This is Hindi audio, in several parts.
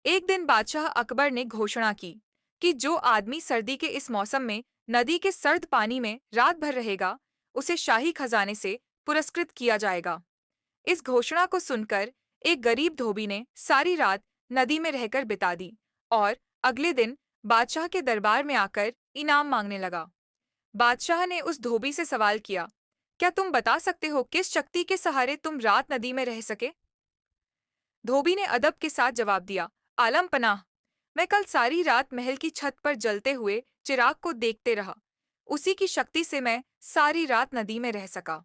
एक दिन बादशाह अकबर ने घोषणा की कि जो आदमी सर्दी के इस मौसम में नदी के सर्द पानी में रात भर रहेगा, उसे शाही खजाने से पुरस्कृत किया जाएगा। इस घोषणा को सुनकर एक गरीब धोबी ने सारी रात नदी में रहकर बिता दी और अगले दिन बादशाह के दरबार में आकर इनाम मांगने लगा। बादशाह ने उस धोबी से सवाल किया, क्या तुम बता सकते हो किस शक्ति के सहारे तुम रात नदी में रह सके? धोबी ने अदब के साथ जवाब दिया, आलम पनाह, मैं कल सारी रात महल की छत पर जलते हुए चिराग को देखते रहा। उसी की शक्ति से मैं सारी रात नदी में रह सका।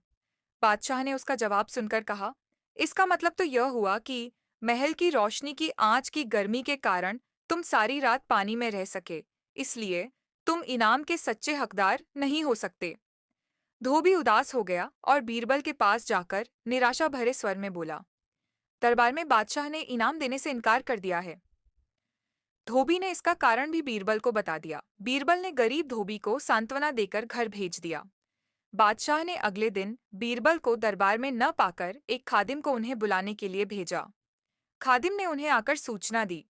बादशाह ने उसका जवाब सुनकर कहा, इसका मतलब तो यह हुआ कि महल की रोशनी की आंच की गर्मी के कारण तुम सारी रात पानी में रह सके, इसलिए तुम इनाम के सच्चे हकदार नहीं हो सकते। धोबी उदास हो गया और बीरबल के पास जाकर निराशा भरे स्वर में बोला, दरबार में बादशाह ने इनाम देने से इनकार कर दिया है। धोबी ने इसका कारण भी बीरबल को बता दिया। बीरबल ने गरीब धोबी को सांत्वना देकर घर भेज दिया। बादशाह ने अगले दिन बीरबल को दरबार में न पाकर एक खादिम को उन्हें बुलाने के लिए भेजा। खादिम ने उन्हें आकर सूचना दी।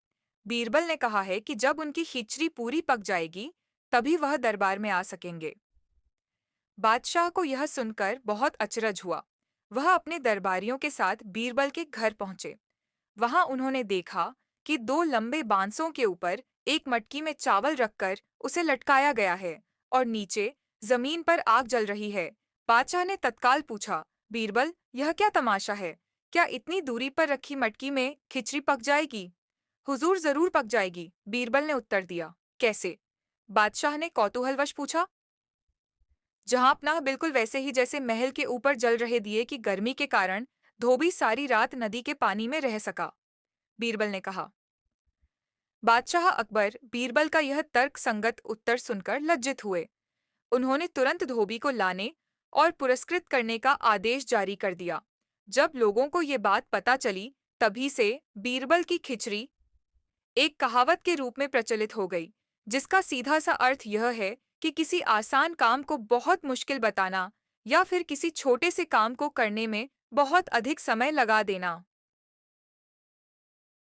बीरबल ने कहा है कि जब उनकी खिचड़ी पूरी पक जाएगी, तभी वह दरबार में आ सकेंगे। बादशाह को यह सुनकर बहुत अचरज हुआ। वह अपने दरबारियों के साथ बीरबल के घर पहुंचे। वहां उन्होंने देखा कि दो लंबे बांसों के ऊपर एक मटकी में चावल रखकर उसे लटकाया गया है और नीचे जमीन पर आग जल रही है। बादशाह ने तत्काल पूछा, बीरबल, यह क्या तमाशा है? क्या इतनी दूरी पर रखी मटकी में खिचड़ी पक जाएगी? हुजूर, जरूर पक जाएगी, बीरबल ने उत्तर दिया। कैसे? बादशाह ने कौतूहलवश पूछा। जहां अपना बिल्कुल वैसे ही जैसे महल के ऊपर जल रहे दिए की गर्मी के कारण धोबी सारी रात नदी के पानी में रह सका, बीरबल ने कहा। बादशाह अकबर बीरबल का यह तर्क संगत उत्तर सुनकर लज्जित हुए। उन्होंने तुरंत धोबी को लाने और पुरस्कृत करने का आदेश जारी कर दिया। जब लोगों को ये बात पता चली, तभी से बीरबल की खिचड़ी एक कहावत के रूप में प्रचलित हो गई, जिसका सीधा सा अर्थ यह है कि किसी आसान काम को बहुत मुश्किल बताना या फिर किसी छोटे से काम को करने में बहुत अधिक समय लगा देना।